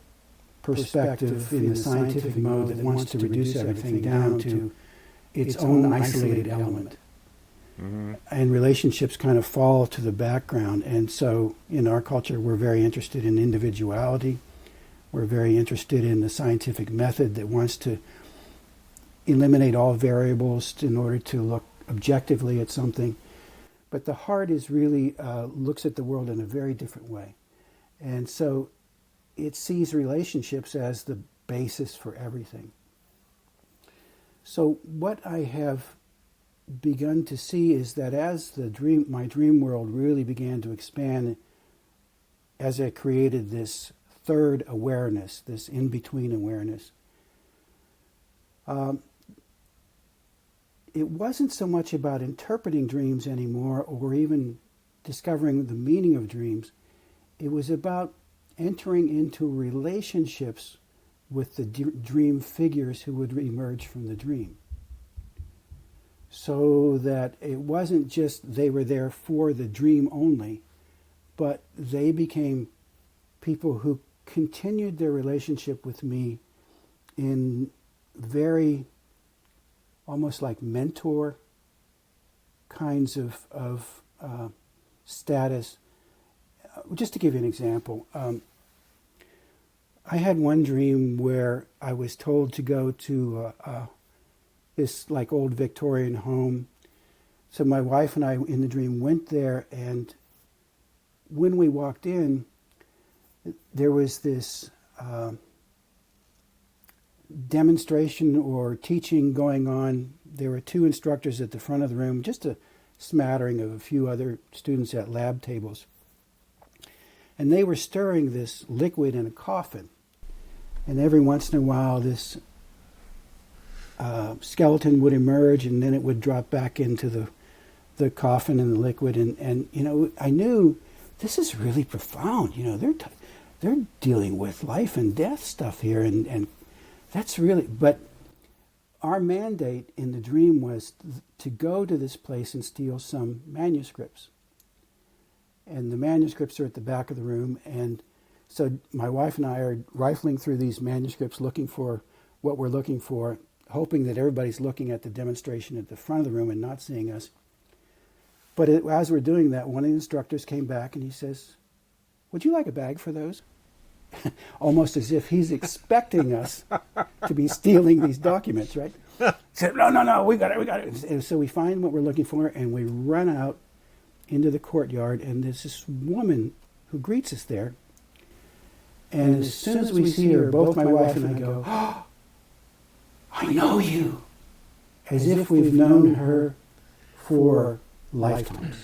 perspective in the scientific mode that wants to reduce everything down to its own isolated element. Mm-hmm. And relationships kind of fall to the background. And so in our culture, we're very interested in individuality. We're very interested in the scientific method that wants to eliminate all variables in order to look objectively at something. But the heart is really looks at the world in a very different way. And so it sees relationships as the basis for everything. So what I have begun to see is that as my dream world really began to expand, as I created this third awareness, this in-between awareness, it wasn't so much about interpreting dreams anymore or even discovering the meaning of dreams. It was about entering into relationships with the dream figures who would emerge from the dream. So that it wasn't just they were there for the dream only, but they became people who continued their relationship with me in very almost like mentor kinds of status. Just to give you an example, I had one dream where I was told to go to this like old Victorian home. So my wife and I in the dream went there, and when we walked in, there was this demonstration or teaching going on. There were two instructors at the front of the room, just a smattering of a few other students at lab tables. And they were stirring this liquid in a coffin. And every once in a while, this skeleton would emerge, and then it would drop back into the coffin and the liquid. And you know, I knew this is really profound. You know, they're dealing with life and death stuff here, and that's really. But our mandate in the dream was to go to this place and steal some manuscripts. And the manuscripts are at the back of the room, and so my wife and I are rifling through these manuscripts looking for what we're looking for, hoping that everybody's looking at the demonstration at the front of the room and not seeing us. But as we're doing that, one of the instructors came back and he says, "Would you like a bag for those?" Almost as if he's expecting us to be stealing these documents, right? He said, no, we got it. And so we find what we're looking for, and we run out into the courtyard, and there's this woman who greets us there. And as soon as we see her, both my wife and I go, "Oh, I know you," as if we've known her for lifetimes.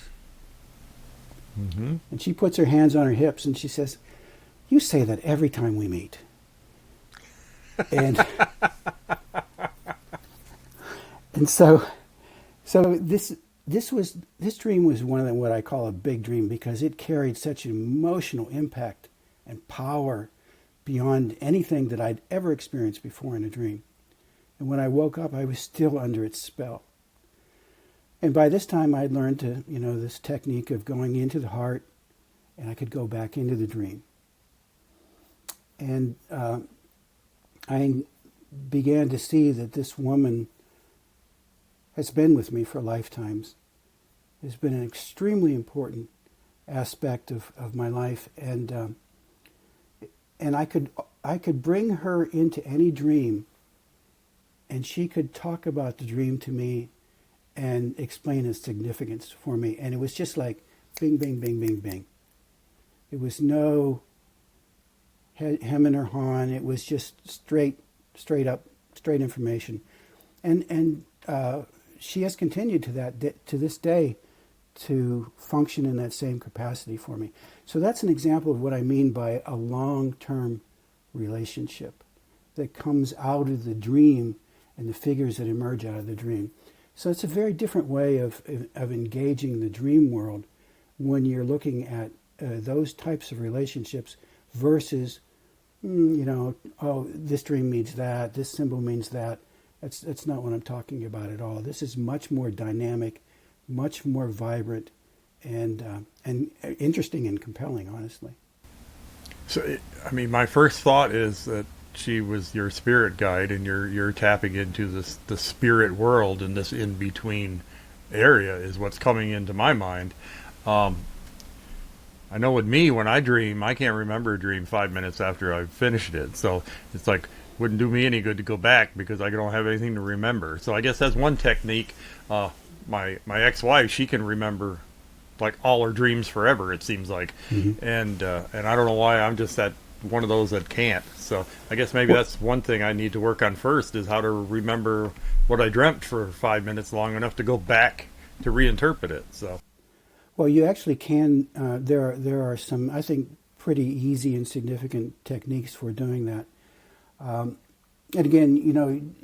Mm-hmm. And she puts her hands on her hips and she says, "You say that every time we meet." And and so this dream was one of what I call a big dream, because it carried such emotional impact and power beyond anything that I'd ever experienced before in a dream. And when I woke up, I was still under its spell. And by this time, I'd learned to, this technique of going into the heart, and I could go back into the dream. And I began to see that this woman has been with me for lifetimes. Has been an extremely important aspect of my life, and I could bring her into any dream, and she could talk about the dream to me and explain its significance for me. And it was just like bing, bing, bing, bing, bing. It was no hem and her hawn. It was just straight up, straight information. And she has continued to this day to function in that same capacity for me. So that's an example of what I mean by a long-term relationship that comes out of the dream and the figures that emerge out of the dream. So it's a very different way of engaging the dream world when you're looking at those types of relationships versus, this dream means that, this symbol means that. That's not what I'm talking about at all. This is much more dynamic, much more vibrant, and interesting and compelling, honestly. So, my first thought is that she was your spirit guide, and you're tapping into the spirit world, and this in between area is what's coming into my mind. I know with me, when I dream, I can't remember a dream 5 minutes after I've finished it. So it's like, wouldn't do me any good to go back because I don't have anything to remember. So I guess that's one technique. My ex-wife, she can remember like all her dreams forever, it seems like. Mm-hmm. And I don't know why I'm just one of those that can't. So I guess maybe that's one thing I need to work on first, is how to remember what I dreamt for 5 minutes long enough to go back to reinterpret it. So, well, you actually can. There are some, I think, pretty easy and significant techniques for doing that. And again,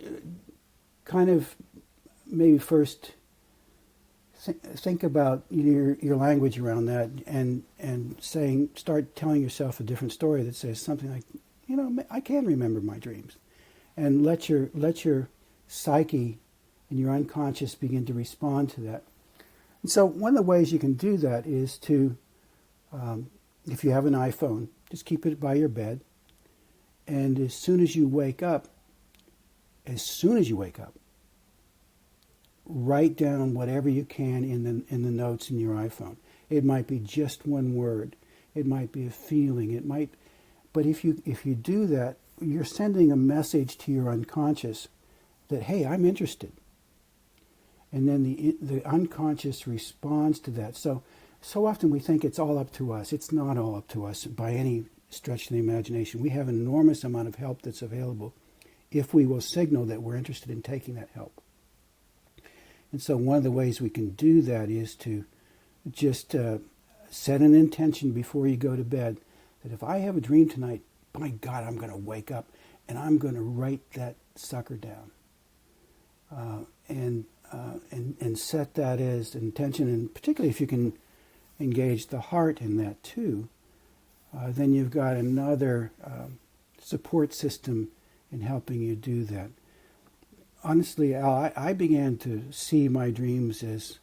kind of maybe first think about your language around that, and start telling yourself a different story that says something like, I can remember my dreams, and let your psyche and your unconscious begin to respond to that. And so one of the ways you can do that is to, if you have an iPhone, just keep it by your bed, and as soon as you wake up, write down whatever you can in the notes in your iPhone. It might be just one word. It might be a feeling. But if you do that, you're sending a message to your unconscious that, hey, I'm interested. And then the unconscious responds to that. So often we think it's all up to us. It's not all up to us by any stretch of the imagination. We have an enormous amount of help that's available if we will signal that we're interested in taking that help. And so one of the ways we can do that is to just set an intention before you go to bed that if I have a dream tonight, by God, I'm going to wake up and I'm going to write that sucker down. And set that as an intention, and particularly if you can engage the heart in that too, then you've got another support system in helping you do that. Honestly, Al, I began to see my dreams as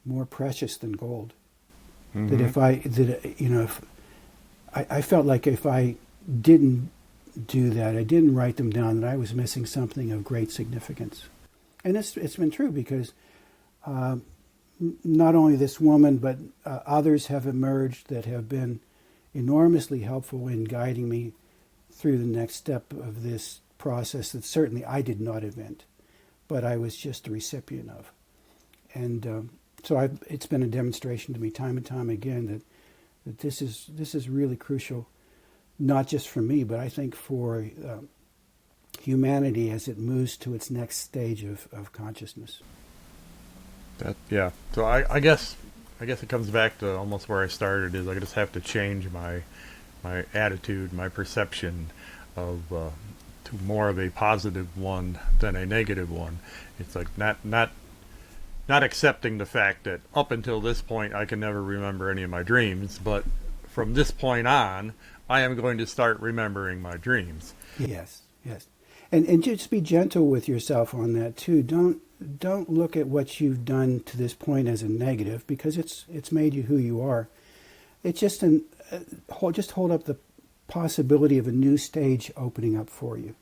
more precious than gold. Mm-hmm. That I felt like if I didn't do that, I didn't write them down, that I was missing something of great significance. And it's been true, because not only this woman, but others have emerged that have been enormously helpful in guiding me through the next step of this process that certainly I did not invent, but I was just a recipient of. And so it's been a demonstration to me time and time again that this is really crucial, not just for me, but I think for humanity as it moves to its next stage of consciousness. So I guess it comes back to almost where I started, is I just have to change my attitude, my perception of to more of a positive one than a negative one. It's like not accepting the fact that up until this point I can never remember any of my dreams, but from this point on I am going to start remembering my dreams. Yes. And just be gentle with yourself on that too. Don't look at what you've done to this point as a negative, because it's made you who you are. It's just just hold up the possibility of a new stage opening up for you,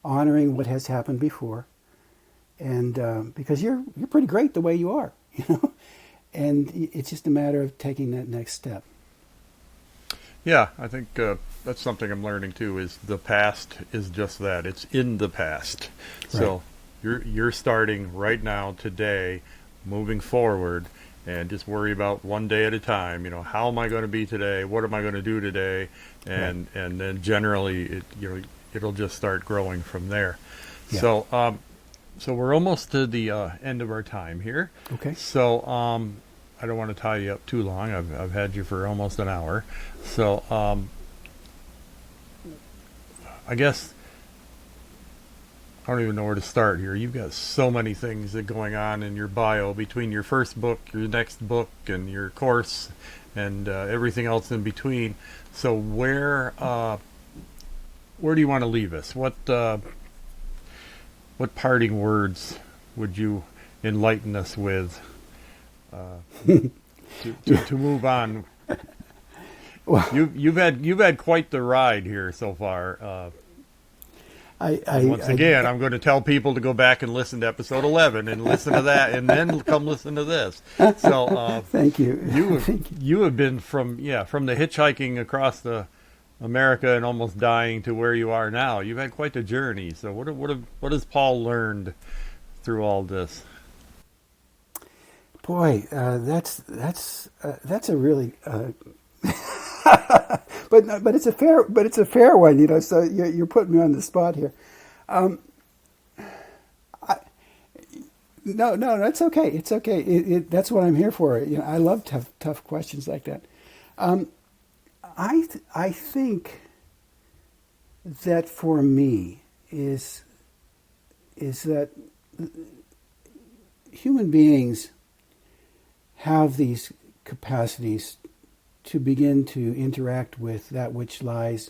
honoring what has happened before, and because you're pretty great the way you are, you know, and it's just a matter of taking that next step. Yeah, I think that's something I'm learning too. Is the past is just that. It's in the past. Right. So you're starting right now, today, moving forward. And just worry about one day at a time. You know, how am I going to be today? What am I going to do today? And then generally, it'll just start growing from there. Yeah. So we're almost to the end of our time here. Okay. So I don't want to tie you up too long. I've had you for almost an hour. So I guess I don't even know where to start here. You've got so many things that going on in your bio between your first book, your next book, and your course, and everything else in between. So where do you want to leave us? What parting words would you enlighten us with to move on? Well, you've had quite the ride here so far. Once again, I'm going to tell people to go back and listen to episode 11 and listen to that, and then come listen to this. So, thank you. You have been from the hitchhiking across America and almost dying to where you are now. You've had quite the journey. So, what has Paul learned through all this? Boy, that's a really. But it's a fair one, you know. So you're putting me on the spot here. No, it's okay. It's okay. That's what I'm here for. You know, I love tough questions like that. I think that for me is that human beings have these capacities to begin to interact with that which lies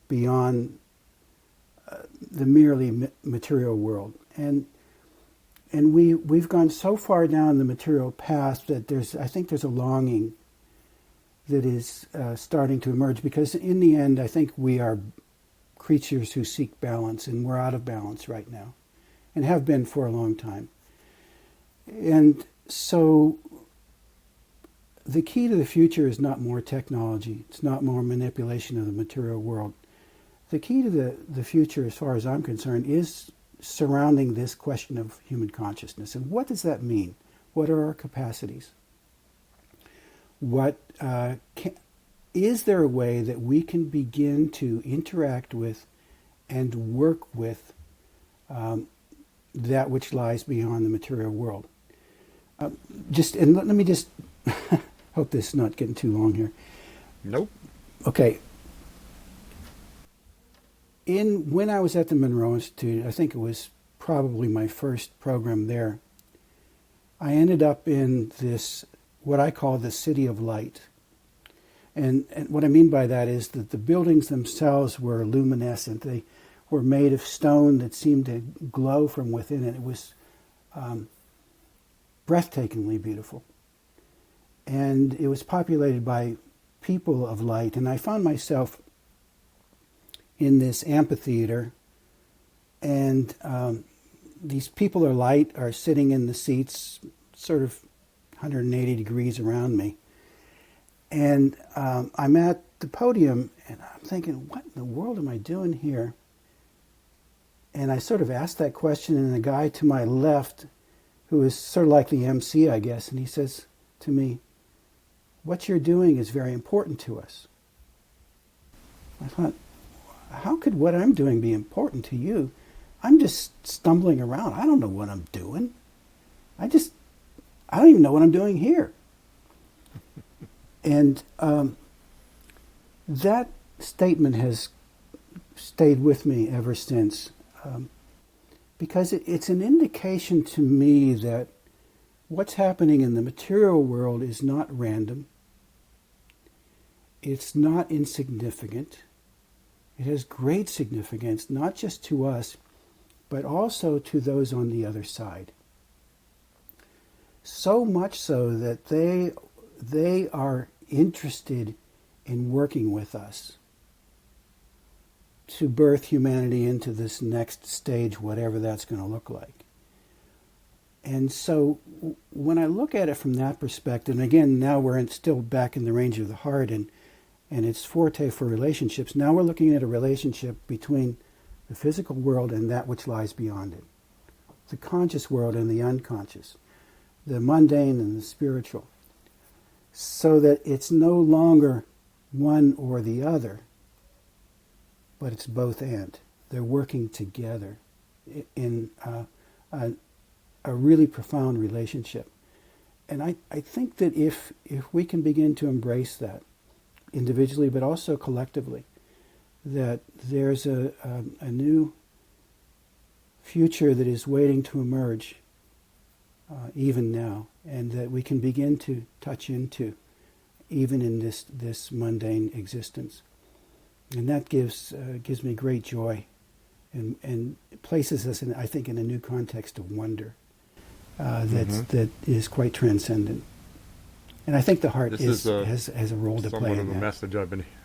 beyond the merely material world, and we've gone so far down the material path that I think there's a longing that is starting to emerge, because in the end I think we are creatures who seek balance, and we're out of balance right now, and have been for a long time, and so. The key to the future is not more technology. It's not more manipulation of the material world. The key to the future, as far as I'm concerned, is surrounding this question of human consciousness. And what does that mean? What are our capacities? Is there a way that we can begin to interact with and work with that which lies beyond the material world? Let me just... Hope this is not getting too long here. Nope. Okay. When I was at the Monroe Institute, I think it was probably my first program there, I ended up in this, what I call the City of Light. And what I mean by that is that the buildings themselves were luminescent. They were made of stone that seemed to glow from within, and it was breathtakingly beautiful. And it was populated by people of light. And I found myself in this amphitheater, and these people of light are sitting in the seats sort of 180 degrees around me. And I'm at the podium, and I'm thinking, what in the world am I doing here? And I sort of asked that question, and the guy to my left, who is sort of like the MC, I guess, and he says to me, "What you're doing is very important to us." I thought, how could what I'm doing be important to you? I'm just stumbling around. I don't know what I'm doing. I don't even know what I'm doing here. And that statement has stayed with me ever since, because it's an indication to me that what's happening in the material world is not random. It's not insignificant. It has great significance, not just to us, but also to those on the other side. So much so that they are interested in working with us to birth humanity into this next stage, whatever that's going to look like. And so when I look at it from that perspective, and again, now we're still back in the range of the heart and its forte for relationships, now we're looking at a relationship between the physical world and that which lies beyond it. The conscious world and the unconscious, the mundane and the spiritual. So that it's no longer one or the other, but it's both and. They're working together in a really profound relationship. And I think that if we can begin to embrace that individually but also collectively, that there's a new future that is waiting to emerge even now, and that we can begin to touch into even in this mundane existence. And that gives me great joy and places us, I think, in a new context of wonder that is quite transcendent. And I think the heart has a role to play in that. Somewhat of a message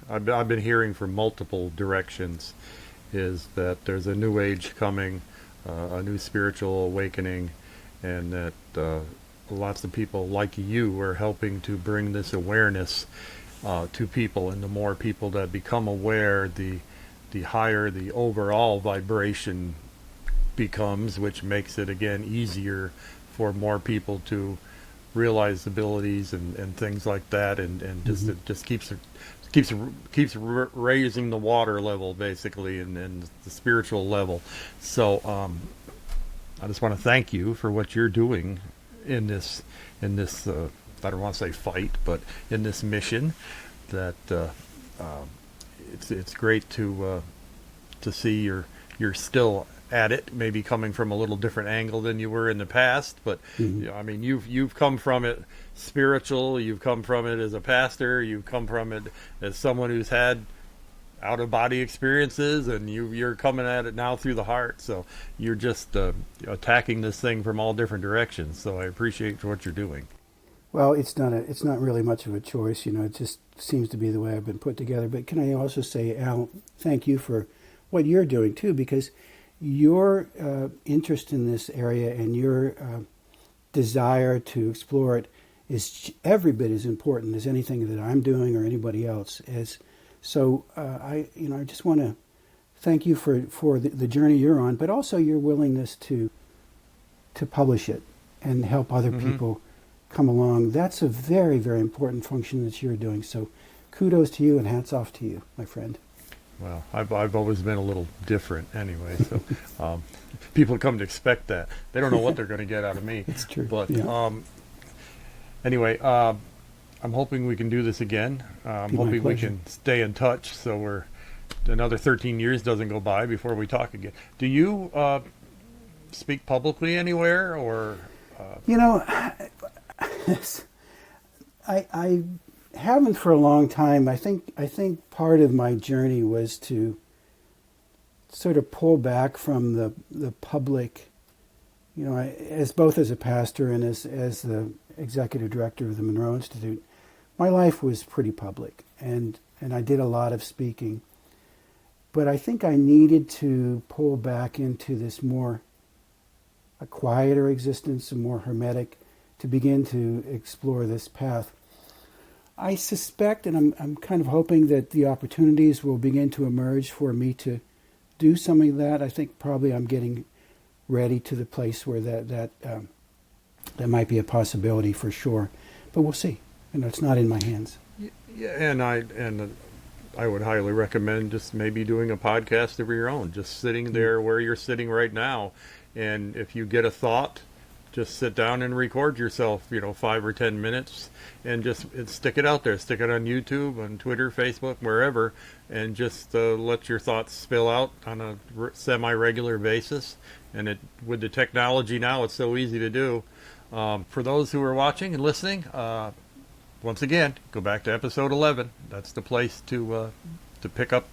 I've been hearing from multiple directions is that there's a new age coming, a new spiritual awakening, and that lots of people like you are helping to bring this awareness to people, and the more people that become aware, the higher the overall vibration becomes, which makes it again easier for more people to realize abilities and things like that, and just it just keeps raising the water level basically, and the spiritual level. So I just want to thank you for what you're doing in this I don't want to say fight, but in this mission. That it's great to see you're still at it, maybe coming from a little different angle than you were in the past, but I mean you've come from it spiritual, you've come from it as a pastor, you've come from it as someone who's had out of body experiences, and you're coming at it now through the heart. So you're just attacking this thing from all different directions. So I appreciate what you're doing. Well, it's not really much of a choice, it just seems to be the way I've been put together. But can I also say, Al, thank you for what you're doing too, because your interest in this area and your desire to explore it is every bit as important as anything that I'm doing or anybody else. So I just want to thank you for the journey you're on, but also your willingness to publish it and help other people come along. That's a very, very important function that you're doing. So kudos to you and hats off to you, my friend. Well, I've always been a little different anyway, so people come to expect that. They don't know what they're going to get out of me. It's true. But anyway, I'm hoping we can do this again. I'm hoping we can stay in touch so another 13 years doesn't go by before we talk again. Do you speak publicly anywhere, or? I haven't for a long time. I think part of my journey was to sort of pull back from the public, as both as a pastor and as the executive director of the Monroe Institute. My life was pretty public, and I did a lot of speaking. But I think I needed to pull back into this a quieter existence, a more hermetic, to begin to explore this path. I suspect, and I'm kind of hoping, that the opportunities will begin to emerge for me to do some of that. I think probably I'm getting ready to the place where that might be a possibility for sure. But we'll see. It's not in my hands. Yeah, and I would highly recommend just maybe doing a podcast of your own, just sitting there where you're sitting right now. And if you get a thought, just sit down and record yourself, 5 or 10 minutes, and just stick it out there. Stick it on YouTube, on Twitter, Facebook, wherever, and just let your thoughts spill out on a semi-regular basis. And with the technology now, it's so easy to do. For those who are watching and listening, once again, go back to episode 11. That's the place to pick up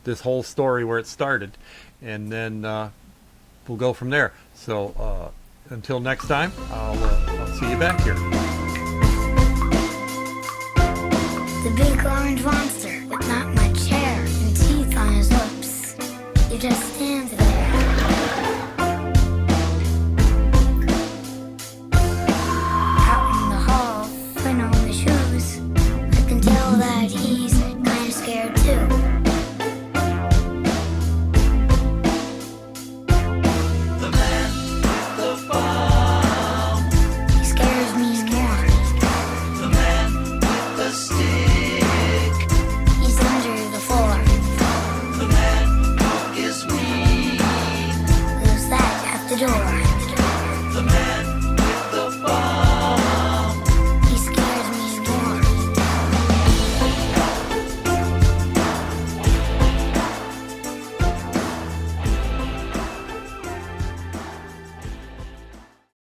this whole story where it started, and then we'll go from there. So until next time, I'll see you back here.